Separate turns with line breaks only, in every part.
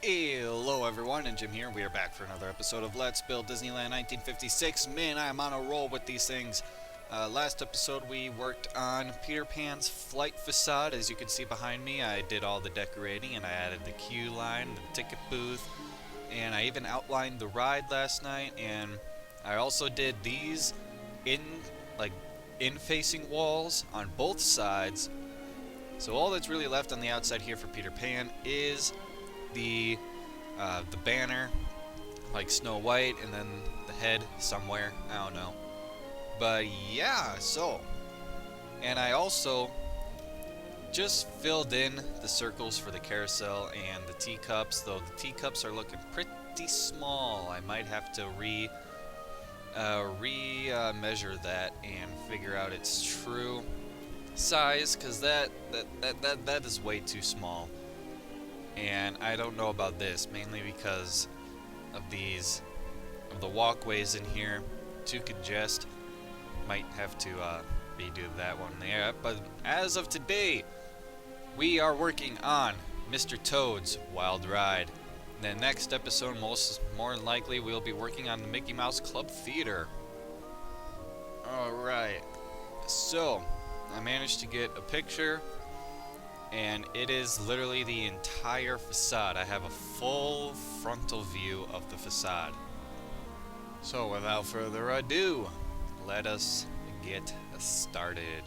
Hello everyone, and Jim here. We are back for another episode of Let's Build Disneyland 1956. Man, I am on a roll with these things. Last episode we worked on Peter Pan's flight facade. As you can see behind me, I did all the decorating and I added the queue line, the ticket booth, and I even outlined the ride last night, and I also did these in facing walls on both sides. So all that's really left on the outside here for Peter Pan is the banner, like Snow White, and then the head somewhere. I don't know. But yeah, and I also just filled in the circles for the carousel and the teacups, though the teacups are looking pretty small. I might have to measure that and figure out its true size, because that is way too small. And I don't know about this, mainly because of the walkways in here. Too congested. Might have to redo that one there. But as of today, we are working on Mr. Toad's Wild Ride. The next episode, more than likely, we'll be working on the Mickey Mouse Club Theater. Alright, so I managed to get a picture, and it is literally the entire facade. I have a full frontal view of the facade. So without further ado, let us get started.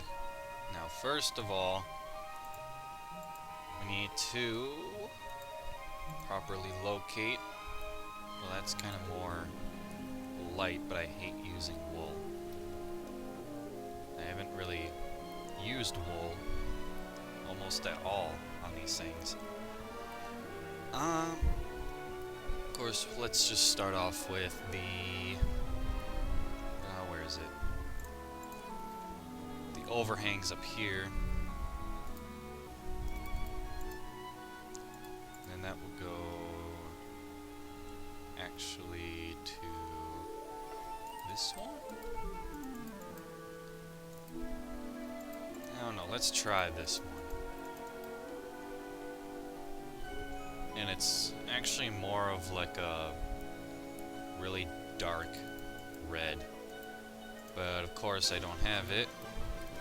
Now, first of all, we need to properly locate. Well, that's kind of more light, but I hate using wool. I haven't really used wool almost at all on these things. Of course, let's just start off with the where is it? The overhangs up here. And that will go actually to this one? I don't know, let's try this one. And it's actually more of like a really dark red. But of course I don't have it.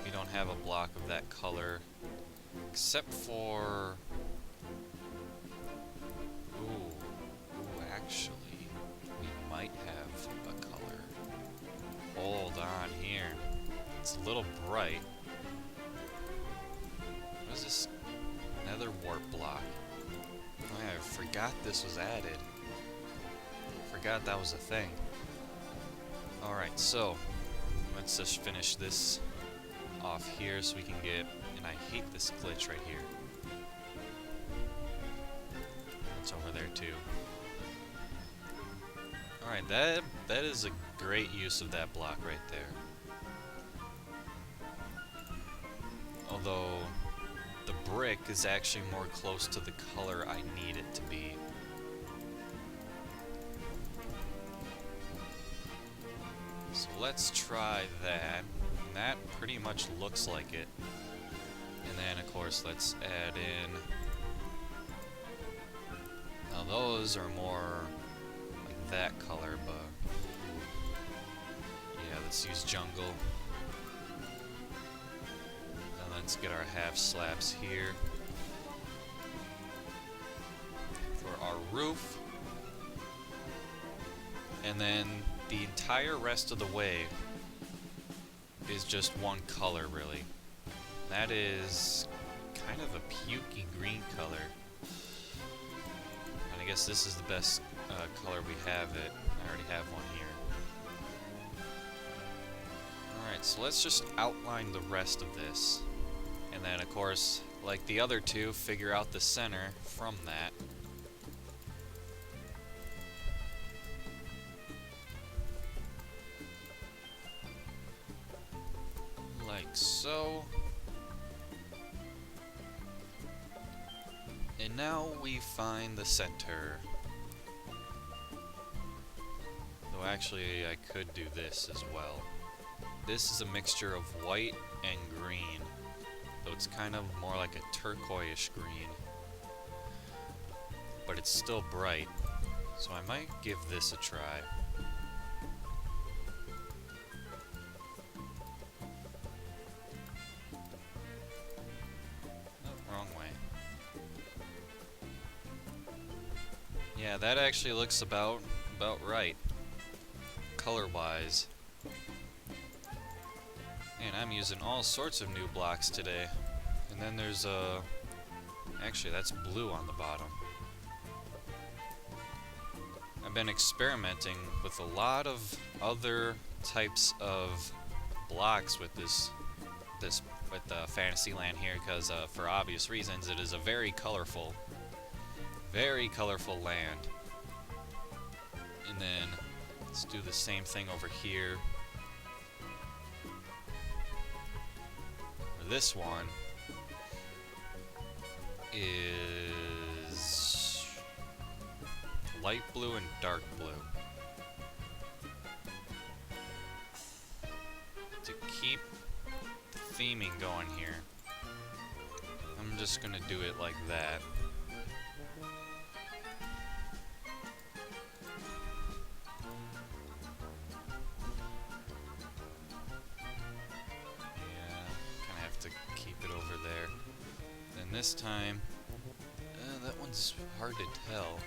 We don't have a block of that color. Except for... Ooh, actually, we might have a color. Hold on here. It's a little bright. What is this? Nether wart block. Oh yeah, I forgot this was added. Forgot that was a thing. Alright, so let's just finish this off here so we can get... And I hate this glitch right here. It's over there too. Alright, that is a great use of that block right there. Although the brick is actually more close to the color I need it to be. So let's try that. And that pretty much looks like it. And then of course let's add in... Now those are more like that color, but... Yeah, let's use jungle. Let's get our half slabs here for our roof. And then the entire rest of the way is just one color, really. That is kind of a pukey green color. And I guess this is the best color we have it. I already have one here. Alright, so let's just outline the rest of this. And then, of course, like the other two, figure out the center from that. Like so. And now we find the center. Though actually, I could do this as well. This is a mixture of white and green. Though it's kind of more like a turquoise green. But it's still bright. So I might give this a try. Oh, wrong way. Yeah, that actually looks about right, color-wise. And I'm using all sorts of new blocks today. And then there's actually that's blue on the bottom. I've been experimenting with a lot of other types of blocks with this with Fantasyland here, because for obvious reasons it is a very colorful land. And then let's do the same thing over here. This one is light blue and dark blue. To keep theming going here, I'm just gonna do it like that. This time, that one's hard to tell.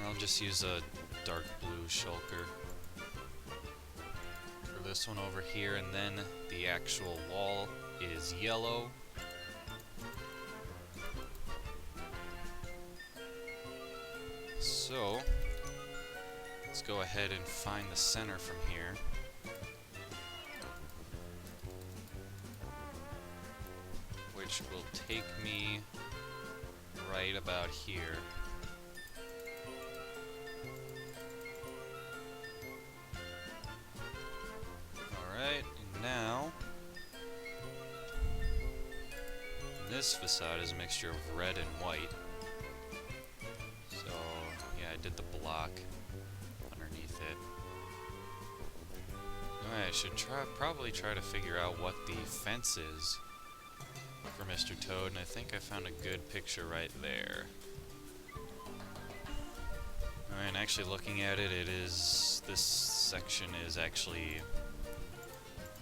I'll just use a dark blue shulker for this one over here, and then the actual wall is yellow. So, let's go ahead and find the center from here. Which will take me right about here. Alright, and now this facade is a mixture of red and white. So, yeah, I did the block underneath it. Alright, I should probably try to figure out what the fence is for Mr. Toad, and I think I found a good picture right there. Alright, and actually looking at it, this section is actually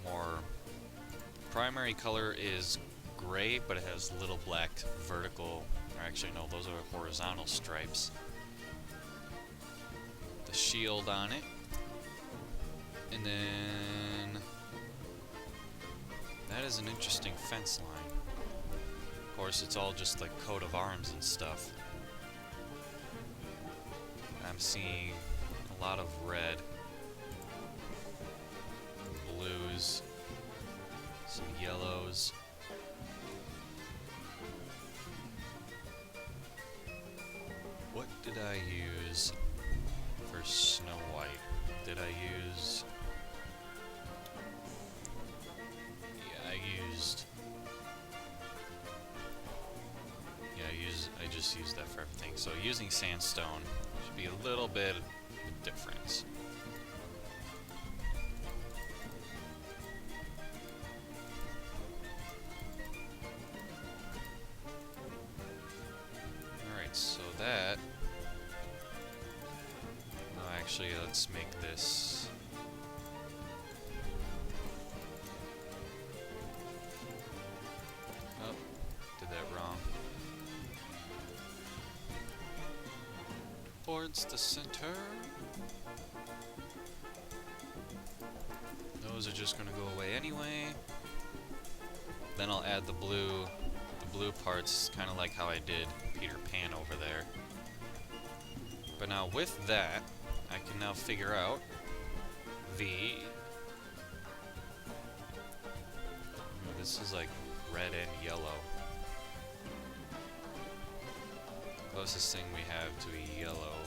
more, primary color is gray, but it has little black vertical, or actually no, those are horizontal stripes. The shield on it. And then that is an interesting fence line. Of course, it's all just like coat of arms and stuff. I'm seeing a lot of red, blues, some yellows. What did I use for Snow White? Did I use... I just used that for everything. So using sandstone should be a little bit of a difference. Alright, so that... No, actually, let's make this... Oh, did that wrong. Towards the center. Those are just gonna go away anyway. Then I'll add the blue parts, kind of like how I did Peter Pan over there. But now with that, I can now figure out the... This is like red and yellow. Closest thing we have to a yellow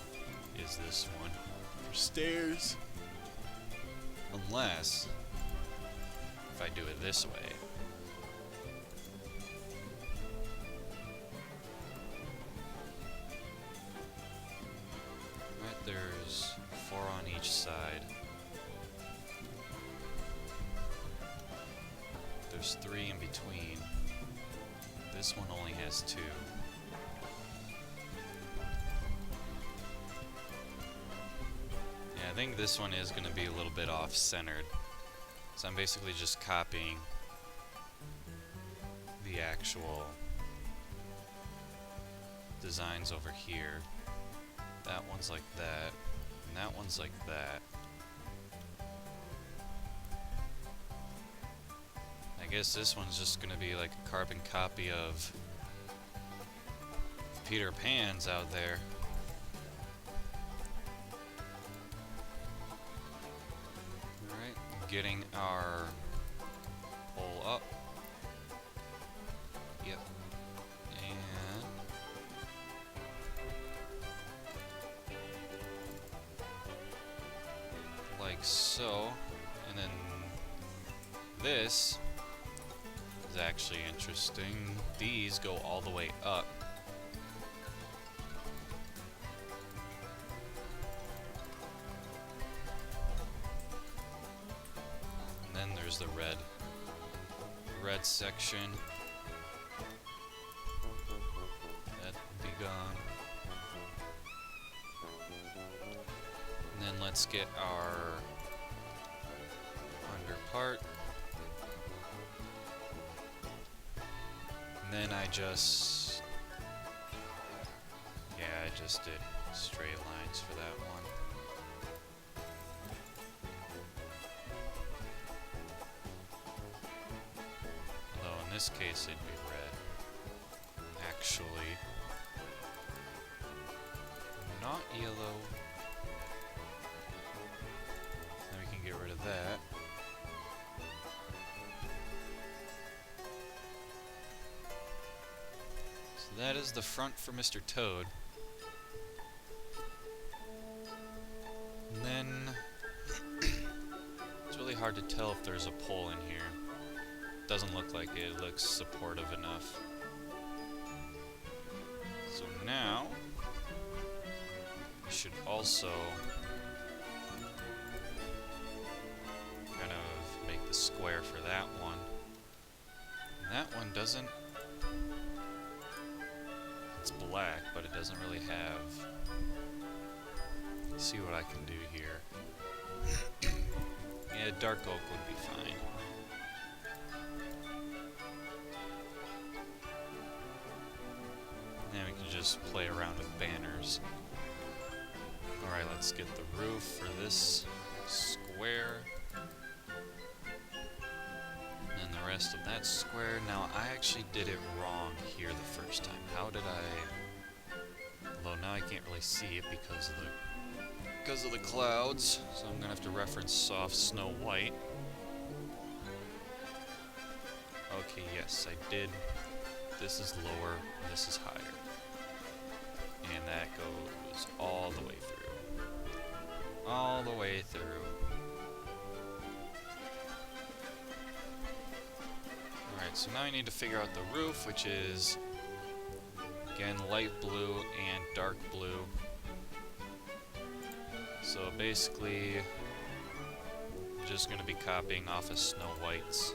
is this one for stairs. Unless if I do it this way. Right, there's 4 on each side. There's 3 in between. This one only has 2. think this one is going to be a little bit off-centered. So I'm basically just copying the actual designs over here. That one's like that, and that one's like that. I guess this one's just gonna be like a carbon copy of Peter Pan's out there. Alright, getting our pole up. Yep. And like so. And then this is actually interesting. These go all the way up. And then there's the red section. That will be gone. And then let's get our under part. And then I just did straight lines for that one. Although in this case it'd be red. Actually, not yellow. Then we can get rid of that. So that is the front for Mr. Toad. And then it's really hard to tell if there's a pole in here. Doesn't look like it. It looks supportive enough. So now we should also kind of make the square for that one. And that one doesn't. It's black, but it doesn't really have. Let's see what I can do here. Yeah, dark oak would be fine. Then we can just play around with banners. Alright, let's get the roof for this square. And the rest of that square. Now, I actually did it wrong here the first time. How did I... Although now I can't really see it because of the clouds. So I'm gonna have to reference Soft Snow White. Okay, yes, I did. This is lower, this is higher. And that goes all the way through. All the way through. Alright, so now I need to figure out the roof, which is, again, light blue and dark blue. So basically, I'm just going to be copying off of Snow White's.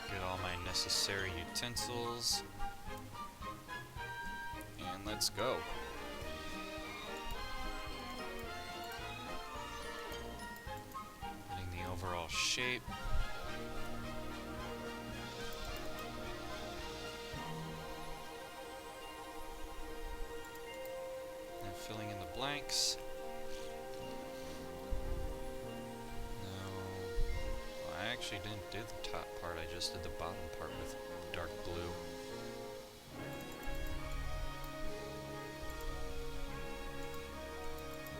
Get all my necessary utensils. And let's go. Getting the overall shape. And filling in the blanks. I actually didn't do the top part, I just did the bottom part with dark blue.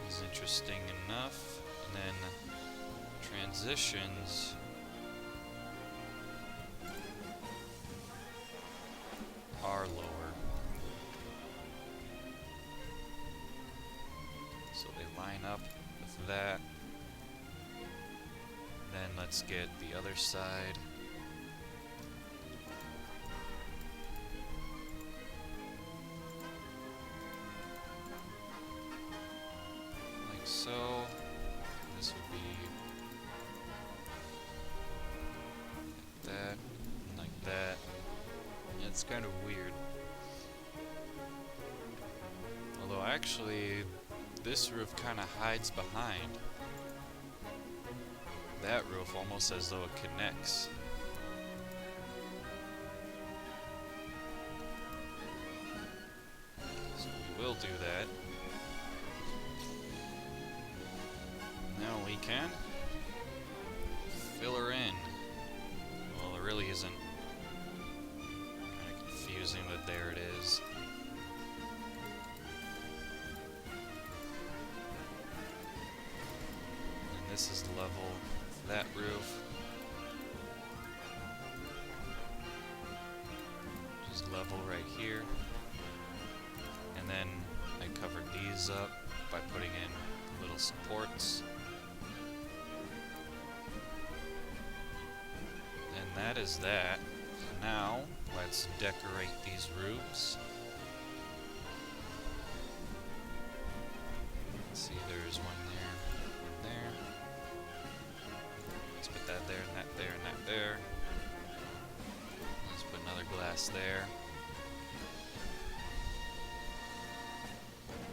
This is interesting enough. And then transitions are lower. So they line up with that. Then let's get the other side. Like so. This would be like that, and like that. It's kind of weird. Although actually, this roof kind of hides behind that roof, almost as though it connects. So we will do that. Now we can fill her in. Well, there really isn't. Kind of confusing, but there it is. And this is level for that roof. Just level right here. And then I covered these up by putting in little supports. And that is that. Now, let's decorate these roofs. Let's see, there's one there. Let's put that there, and that there, and that there. Let's put another glass there.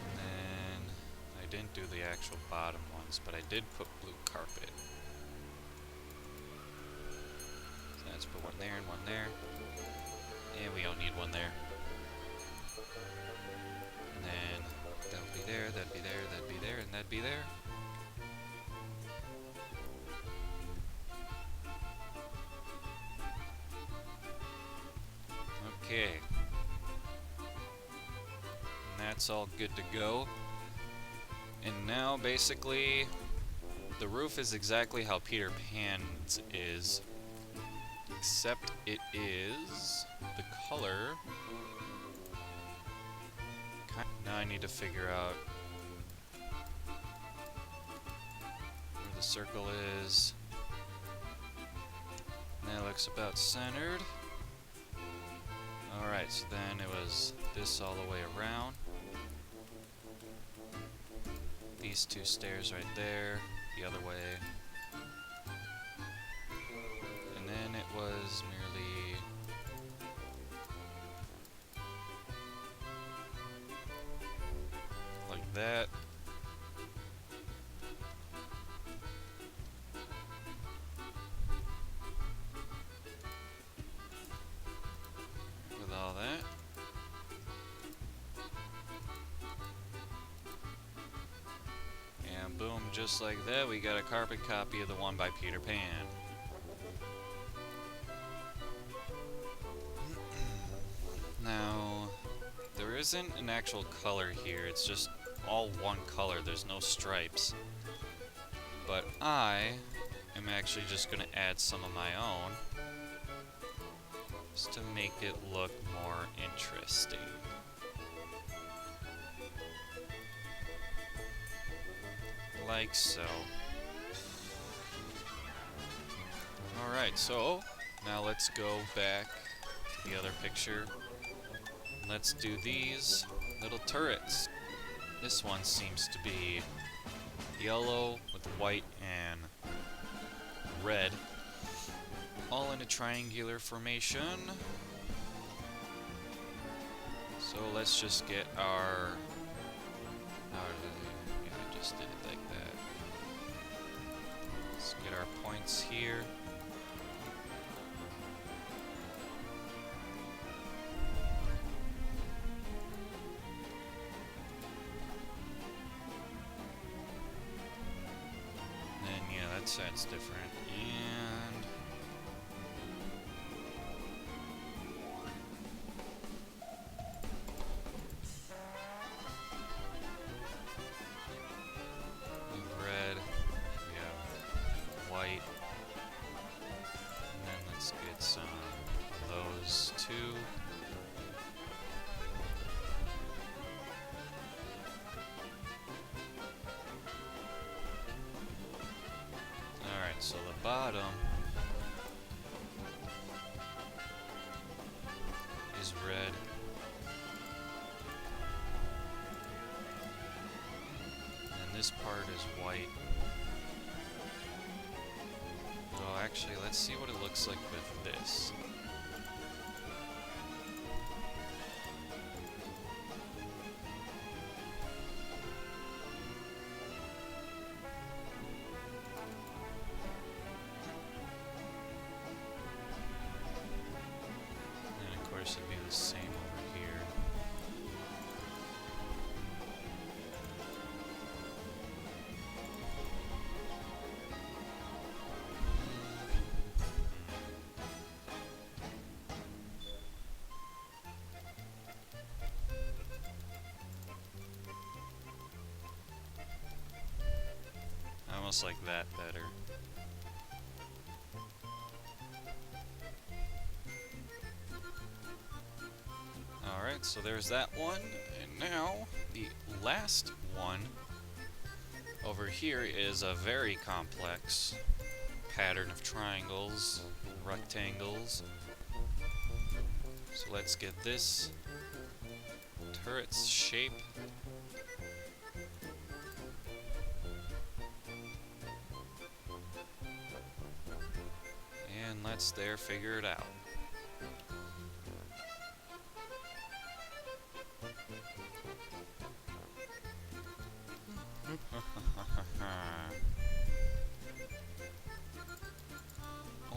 And then, I didn't do the actual bottom ones, but I did put blue carpet. Let's put one there and one there. And we don't need one there. And then that would be there, that'd be there, that'd be there, and that'd be there. Okay. And that's all good to go. And now basically the roof is exactly how Peter Pan's is. Except it is the color. Now I need to figure out where the circle is. That looks about centered. Alright, so then it was this all the way around. These two stairs right there, the other way. And then it was merely like that. With all that. And boom, just like that, we got a carbon copy of the one by Peter Pan. Now, there isn't an actual color here, it's just all one color, there's no stripes. But I am actually just going to add some of my own, just to make it look more interesting. Like so. Alright, so now let's go back to the other picture. Let's do these little turrets. This one seems to be yellow with white and red, all in a triangular formation. So let's just get our... yeah, I just did it like that. Let's get our points here. That side's different, and we have red, we have white, and then let's get some of those two. So the bottom is red. And this part is white. Well, actually, let's see what it looks like with this. almost like that better. Alright, so there's that one. And now, the last one over here is a very complex pattern of triangles, rectangles. So let's get this turret's shape. And let's figure it out.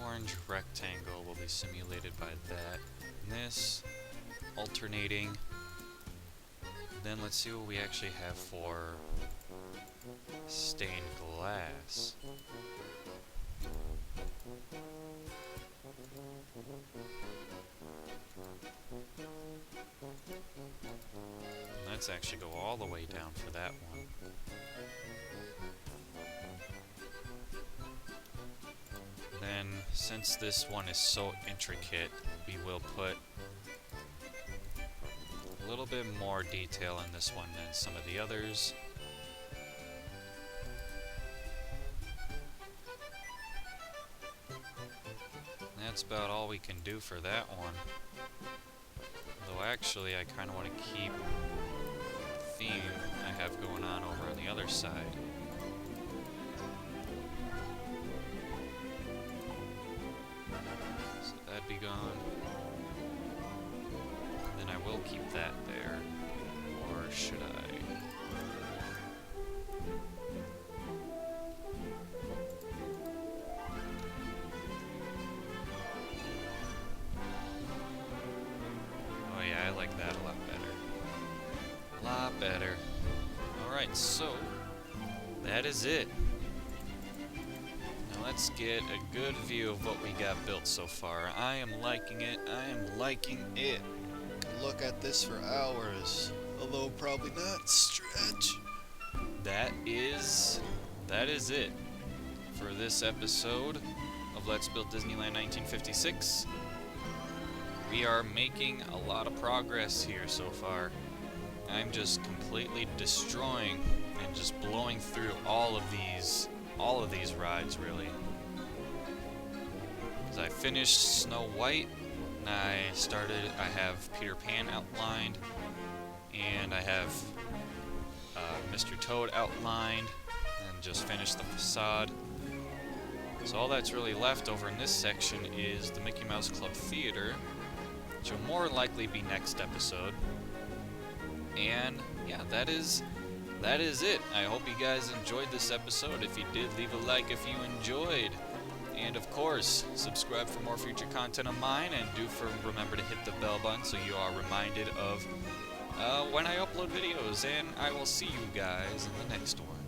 Orange rectangle will be simulated by that. And this alternating. Then let's see what we actually have for stained glass. Let's actually go all the way down for that one. Then, since this one is so intricate, we will put a little bit more detail in this one than some of the others. That's about all we can do for that one. Though actually, I kind of want to keep the theme I have going on over on the other side. So that'd be gone. Then I will keep that there. Or should I? Oh yeah, I like that a lot better. A lot better. Alright, so that is it. Now let's get a good view of what we got built so far. I am liking it. I am liking it. Could look at this for hours, although probably not. Stretch. That is it for this episode of Let's Build Disneyland 1956. We are making a lot of progress here so far. I'm just completely destroying and just blowing through all of these rides, really. As I finished Snow White, and I have Peter Pan outlined, and I have Mr. Toad outlined, and just finished the facade. So all that's really left over in this section is the Mickey Mouse Club Theater, which will more likely be next episode. And yeah, that is it. I hope you guys enjoyed this episode. If you did, leave a like if you enjoyed. And of course, subscribe for more future content of mine, and remember to hit the bell button so you are reminded of when I upload videos. And I will see you guys in the next one.